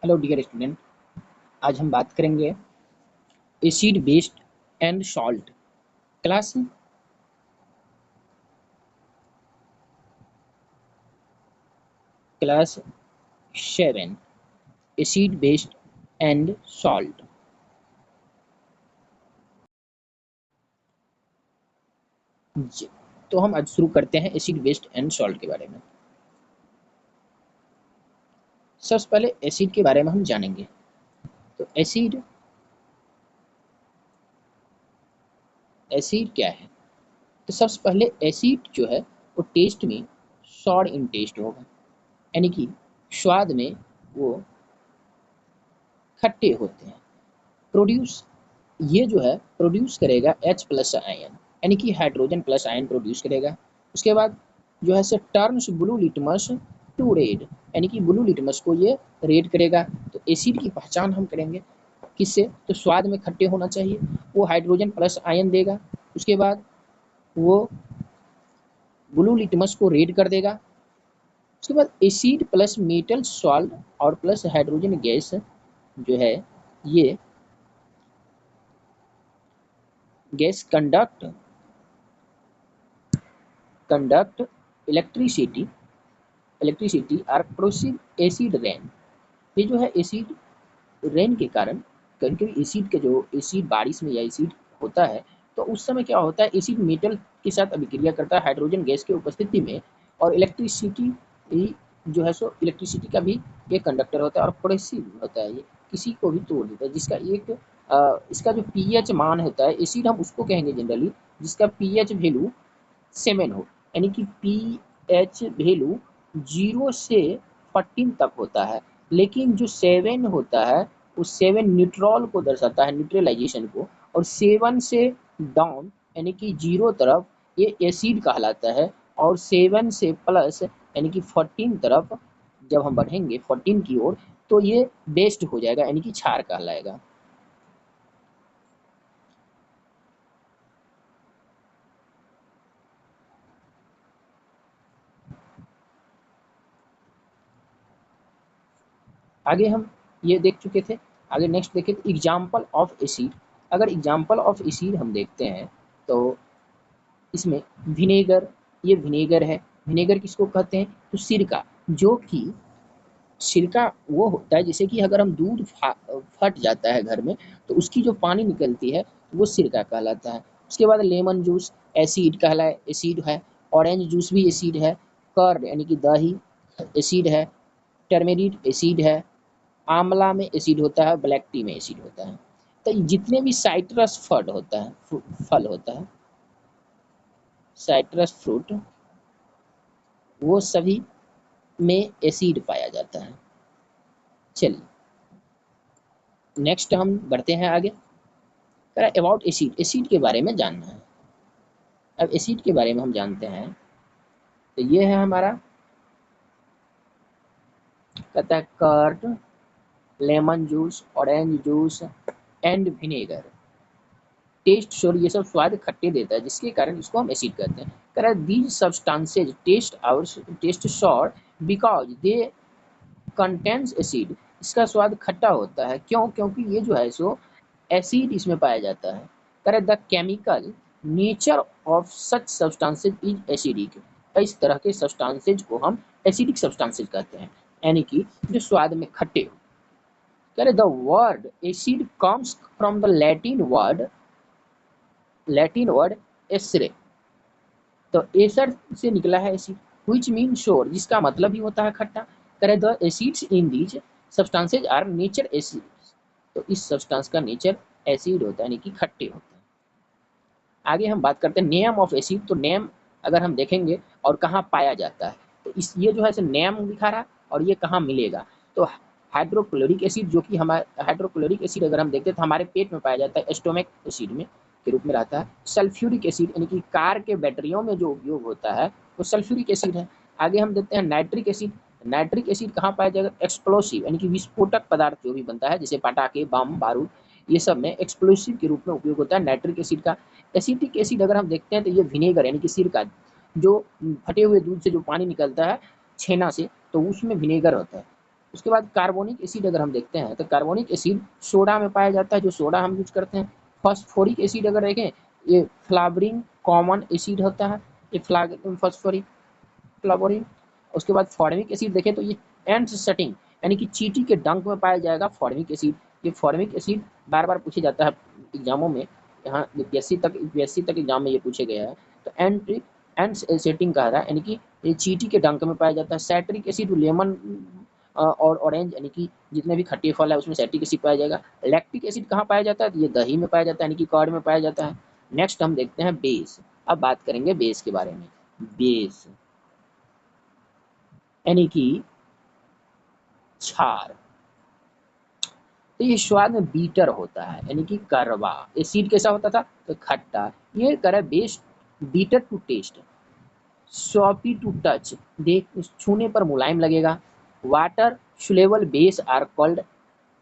Hello dear student, आज हम बात करेंगे acid based and salt. Class 7 acid based and salt. तो हम आज शुरू करते हैं एसिड बेस्ड एंड सॉल्ट के बारे में। सबसे पहले एसिड के बारे में हम जानेंगे। तो एसिड एसिड क्या है? तो सबसे पहले एसिड जो है वो टेस्ट में सॉर इन टेस्ट होगा, यानी कि स्वाद में वो खट्टे होते हैं। प्रोड्यूस ये जो है प्रोड्यूस करेगा H प्लस आयन, यानी कि हाइड्रोजन प्लस आयन प्रोड्यूस करेगा। उसके बाद जो है से turns blue litmus to red, यानी कि ब्लू लिटमस को ये रेड करेगा। तो एसिड की पहचान हम करेंगे किससे? तो स्वाद में खट्टे होना चाहिए, वो हाइड्रोजन प्लस आयन देगा। उसके बाद वो ब्लू लिटमस को रेड कर देगा। उसके बाद एसिड प्लस मेटल सॉल्ट और प्लस हाइड्रोजन गैस जो है ये gas conduct electricity are proceed acid rain. ये जो है एसिड रेन के कारण, कभी कभी एसिड के जो एसिड बारिश में या एसिड होता है तो उस समय क्या होता है, एसिड मेटल के साथ अभिक्रिया करता है हाइड्रोजन गैस की उपस्थिति में, और इलेक्ट्रिसिटी जो है सो इलेक्ट्रिसिटी का भी एक कंडक्टर होता है और प्रोसीड होता है, ये किसी को भी तोड़ देता है। जिसका एक इसका जो पीएच मान होता है, एसिड हम उसको कहेंगे जनरली जिसका पीएच वैल्यू 7 हो, यानी कि पीएच वैल्यू 0 से 14 तक होता है। लेकिन जो 7 होता है उस 7 न्यूट्रॉल को दर्शाता है, न्यूट्रलाइजेशन को, और 7 से डाउन यानी कि 0 तरफ ये एसिड कहलाता है, और 7 से प्लस यानी कि 14 तरफ जब हम बढ़ेंगे 14 की ओर तो ये बेस्ट हो जाएगा, यानी कि क्षार कहलाएगा। आगे हम ये देख चुके थे। आगे नेक्स्ट देखें तो एग्जाम्पल ऑफ एसिड। अगर एग्जाम्पल ऑफ एसिड हम देखते हैं तो इसमें विनेगर, ये विनेगर है। विनेगर किसको कहते हैं? तो सिरका, जो कि सिरका वो होता है जैसे कि अगर हम दूध फट जाता है घर में तो उसकी जो पानी निकलती है वो सिरका कहलाता है। उसके बाद लेमन जूस एसिड कहलाए, एसिड है। ऑरेंज जूस भी एसिड है। कर्ड यानी कि दही एसिड है। टर्मेरिक एसिड है। आंवला में एसिड होता है, ब्लैक टी में एसिड होता है। तो जितने भी साइट्रस फल होता है, फल होता है, साइट्रस फ्रूट, वो सभी में एसिड पाया जाता है। चलिए नेक्स्ट हम बढ़ते हैं आगे। अबाउट एसिड, एसिड के बारे में जानना है। अब एसिड के बारे में हम जानते हैं तो ये है हमारा, कहता है curd, lemon juice, orange juice and vinegar taste sour, ये सब स्वाद खट्टे देता है जिसके कारण इसको हम एसिड कहते हैं। कह रहा है these substances taste sour because they contains acid. इसका स्वाद खट्टा होता है, क्यों? क्योंकि ये जो है सो एसिड इसमें पाया जाता है। कह रहे the chemical nature of such substances is acidic. इस तरह के सब्सटेंसेज को हम एसिडिक सब्सटेंसेज कहते हैं, यानी कि जो स्वाद में खट्टे हो। कह रहे the word acid comes from the Latin word acere. तो एसर से निकला है एसिड, व्हिच मीन श्योर, जिसका मतलब ही होता है खट्टा। करे the acids in these substances are nature acid. तो इस सब्सटेंस का नेचर एसिड होता है, यानी कि खट्टे होते हैं। आगे हम बात करते हैं नेम ऑफ एसिड। तो नेम अगर हम देखेंगे और कहाँ पाया जाता है तो इस ये जो है नेम दिखा रहा और ये कहाँ मिलेगा। तो हाइड्रोक्लोरिक एसिड, जो कि हमारे हाइड्रोक्लोरिक एसिड अगर हम देखते हैं तो हमारे पेट में पाया जाता है, स्टोमिक एसिड में के रूप में रहता है। सल्फ्यूरिक एसिड यानी कि कार के बैटरियों में जो उपयोग होता है वो सल्फ्यूरिक एसिड है। आगे हम देखते हैं नाइट्रिक एसिड। नाइट्रिक एसिड कहाँ पाया जाएगा? एक्सप्लोसिव यानी कि विस्फोटक पदार्थ जो भी बनता है जैसे पटाखे, बम, बारूद, ये सब में एक्सप्लोसिव के रूप में उपयोग होता है नाइट्रिक एसिड का। एसिटिक एसिड अगर हम देखते हैं तो ये विनेगर यानी कि सिरका, जो फटे हुए दूध से जो पानी निकलता है छेना से, तो उसमें विनेगर होता है। उसके बाद कार्बोनिक एसिड अगर हम देखते हैं तो कार्बोनिक एसिड सोडा में पाया जाता है, जो सोडा हम यूज करते हैं। फॉस्फोरिक एसिड अगर देखें, ये फ्लावरिंग कॉमन एसिड होता है, ये फॉस्फोरिक फ्लावरिंग। उसके बाद फॉर्मिक एसिड देखें तो ये एंड सेटिंग यानी कि चींटी के डंक में पाया जाएगा फॉर्मिक एसिड। ये फॉर्मिक एसिड बार बार पूछे जाता है एग्जामों में, यहाँ यूपीएससी तक एग्जाम में ये पूछे गया है। तो एंड सेटिंग कह रहा है यानी कि ये चींटी के डंक में पाया जाता है। साइट्रिक एसिड लेमन और ऑरेंज यानी कि जितने भी खट्टे फल है उसमें साइट्रिक एसिड पाया जाएगा। लैक्टिक एसिड कहाँ पाया जाता है, तो ये दही में पाया जाता है यानी कि कर्ड में पाया जाता है। नेक्स्ट हम देखते हैं बेस। अब बात करेंगे बेस के बारे में। बेस यानी कि क्षार, तो ये स्वाद में बीटर होता है यानी कि कड़वा। एसिड कैसा होता था, तो खट्टा। ये करे base, bitter to taste, soapy to touch, देख छूने पर मुलायम लगेगा। Water soluble base are called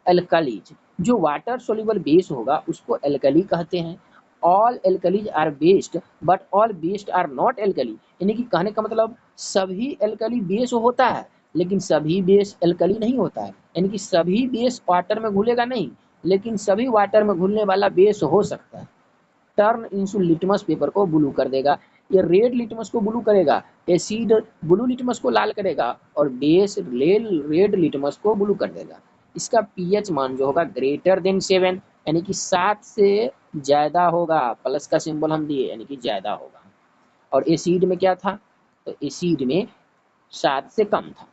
alkalis, जो वाटर सोल्यूबल बेस होगा उसको एल्कली कहते हैं। All alkalis are bases but all bases are not alkali, यानी कि कहने का मतलब सभी एल्कली बेस होता है लेकिन सभी बेस एल्कली नहीं होता है, यानी कि सभी बेस वाटर में घुलेगा नहीं लेकिन सभी वाटर में घुलने वाला बेस हो सकता है। टर्न इंसू लिटमस पेपर को ब्लू कर देगा, ये रेड लिटमस को ब्लू करेगा, एसिड ब्लू लिटमस को लाल करेगा और बेस रेड लिटमस को ब्लू कर देगा। इसका पीएच मान जो होगा ग्रेटर देन 7 यानी कि 7 से ज्यादा होगा, प्लस का सिंबल हम दिए यानी कि ज्यादा होगा। और एसिड में क्या था, तो एसिड में 7 से कम था।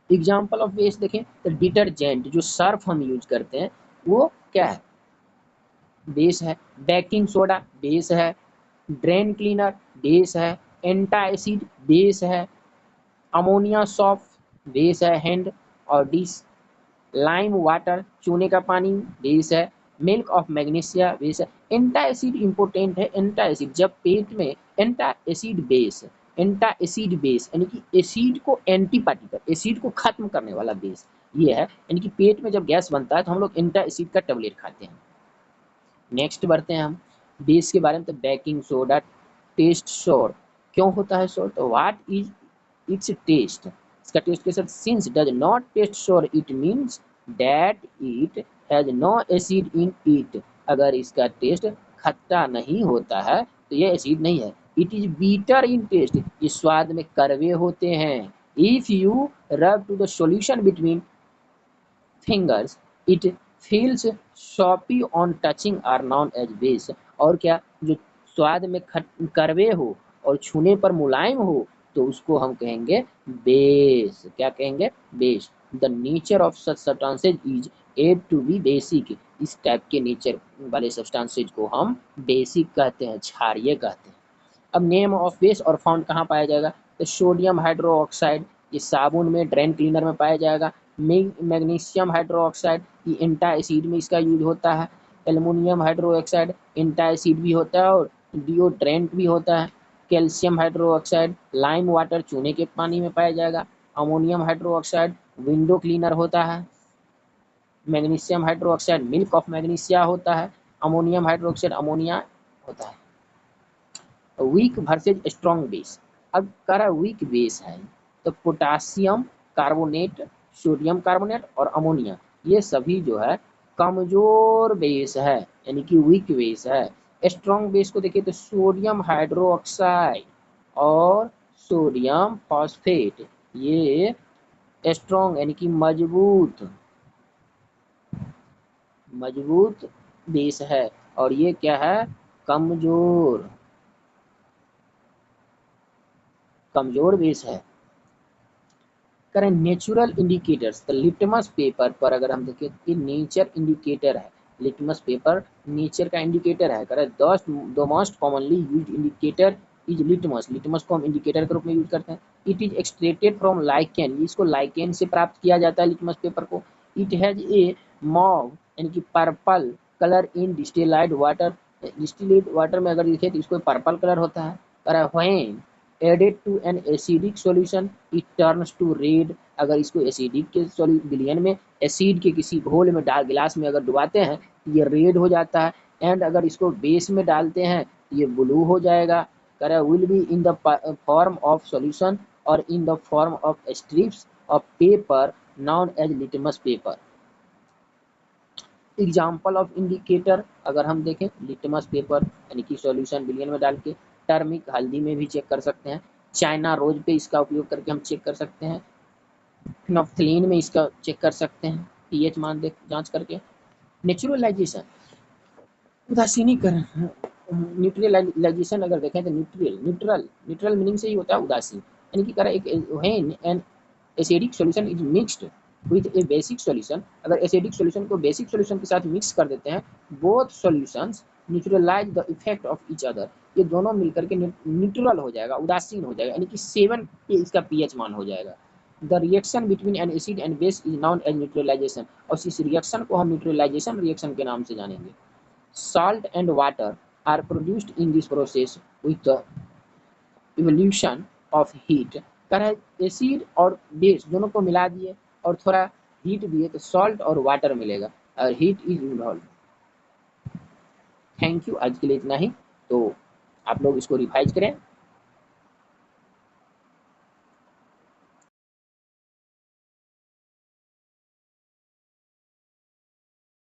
एग्जाम्पल ऑफ बेस देखें तो डिटर्जेंट, जो सर्फ हम यूज करते हैं वो क्या है, बेस है। बेकिंग सोडा बेस है। ड्रेन क्लीनर बेस है। एंटा एसिड बेस है। अमोनिया सॉफ्ट बेस है हैंड और डिश। लाइम वाटर चूने का पानी बेस है। मिल्क ऑफ मैग्नीशिया बेस है। एंटा एसिड इंपोर्टेंट है। एंटा एसिड जब पेट में, एंटा एसिड बेस, एंटा एसिड बेस यानी कि एसिड को एंटी पार्टिकल, एसिड को खत्म करने वाला बेस ये है, यानी कि पेट में जब गैस बनता है तो हम लोग एंटा एसिड का टेबलेट खाते हैं। नेक्स्ट बढ़ते हैं हम बेस के बारे में। तो बेकिंग सोडा टेस्ट सोर क्यों होता है सोर, तो व्हाट इज इट्स टेस्ट, इसका टेस्ट कैसा, since does not taste sour it means that it has no acid in it, अगर इसका टेस्ट खट्टा नहीं होता है तो ये एसिड नहीं है। It is bitter in taste, ये स्वाद में कड़वे होते हैं। If you rub to the solution between fingers it feels soapy on touching are known as base, और क्या, जो स्वाद में कड़वे हो और छूने पर मुलायम हो तो उसको हम कहेंगे बेस। क्या कहेंगे, base. The nature of such substances is said to be basic, इस टाइप के नेचर वाले सब्सटेंसेज को हम बेसिक कहते हैं, क्षारीय कहते हैं। अब नेम ऑफ बेस और फाउंड कहाँ पाया जाएगा, तो सोडियम हाइड्रोक्साइड, ये साबुन में, ड्रेन क्लीनर में पाया जाएगा। मैग्नीशियम हाइड्रोक्साइड, ये एंटा एसिड में इसका यूज होता है। एल्युमिनियम हाइड्रोक्साइड एंटा एसिड भी होता है और डिओड्रेंट भी होता है। कैल्शियम हाइड्रोक्साइड लाइम वाटर चूने के पानी में पाया जाएगा। अमोनियम हाइड्रोक्साइड विंडो क्लीनर होता है। Magnesium hydroxide milk of magnesia होता है। अमोनियम हाइड्रोक्साइड अमोनिया होता है। वीक वर्सेज स्ट्रॉन्ग बेस, अब करा वीक बेस है तो पोटासियम कार्बोनेट, सोडियम कार्बोनेट और अमोनिया, ये सभी जो है कमजोर बेस है यानी कि वीक बेस है। स्ट्रॉन्ग बेस को देखिए तो सोडियम हाइड्रोक्साइड और सोडियम फॉस्फेट, ये स्ट्रॉन्ग यानी कि मजबूत, मजबूत बेस है। और ये क्या है, कमजोर, कमजोर बेस है। करें नेचुरल इंडिकेटर्स, तो लिटमस पेपर पर अगर हम देखें कि नेचर इंडिकेटर है, लिटमस पेपर नेचर का इंडिकेटर है। करें the most commonly used indicator is litmus, litmus को हम इंडिकेटर के रूप में यूज करते हैं। It is extracted from lichen, इसको लाइकेन से प्राप्त किया जाता है लिटमस पेपर को। इट हैज ए मॉव यानी कि purple colour in distilled water, distilled water में अगर देखें तो इसको पर्पल कलर होता है। करें when added to an acidic solution it turns to red, अगर इसको एसिडिक के विलयन में, एसिड के किसी घोल में डाल, गिलास में अगर डुबाते हैं ये रेड हो जाता है। एंड अगर इसको बेस में डालते हैं ये ब्लू हो जाएगा। करे will be in the form of solution और in the form of strips a paper known as litmus paper. Example of indicator अगर हम देखें, लिटमस पेपर यानी कि सॉल्यूशन विलियन में डाल के, टर्मिक हल्दी में भी चेक कर सकते हैं, चाइना रोज पे इसका उपयोग करके हम चेक कर सकते हैं, फिनोफ्थलीन में इसका चेक कर सकते हैं पीएच मान देख जांच करके। नेचुरलाइजेशन, उदासीनीकरण, न्यूट्रलाइजेशन अगर देखें तो न्यूट्रल मीनिंग से ही होता है उदासीन, यानी कि करें एक when an acidic solution is mixed with a basic solution, अगर एसिडिक सॉल्यूशन को बेसिक सॉल्यूशन के साथ मिक्स कर देते हैं, both solutions neutralise the effect of each other, ये दोनों मिलकर के न्यूट्रल हो जाएगा, उदासीन हो जाएगा, यानी कि 7 पे इसका पीएच मान हो जाएगा। The reaction between an acid and base is known as neutralisation, और इस रिएक्शन को हम न्यूट्रलाइजेशन रिएक्शन के नाम से जानेंगे। Salt and water are produced in this process with the evolution of heat। कह रहा है एसिड और बेस दोनों को मिला दिए और थोड़ा हीट दिए तो सॉल्ट और वाटर मिलेगा और heat is involve. Thank you, आज के लिए इतना ही। तो आप लोग इसको रिवाइज करें।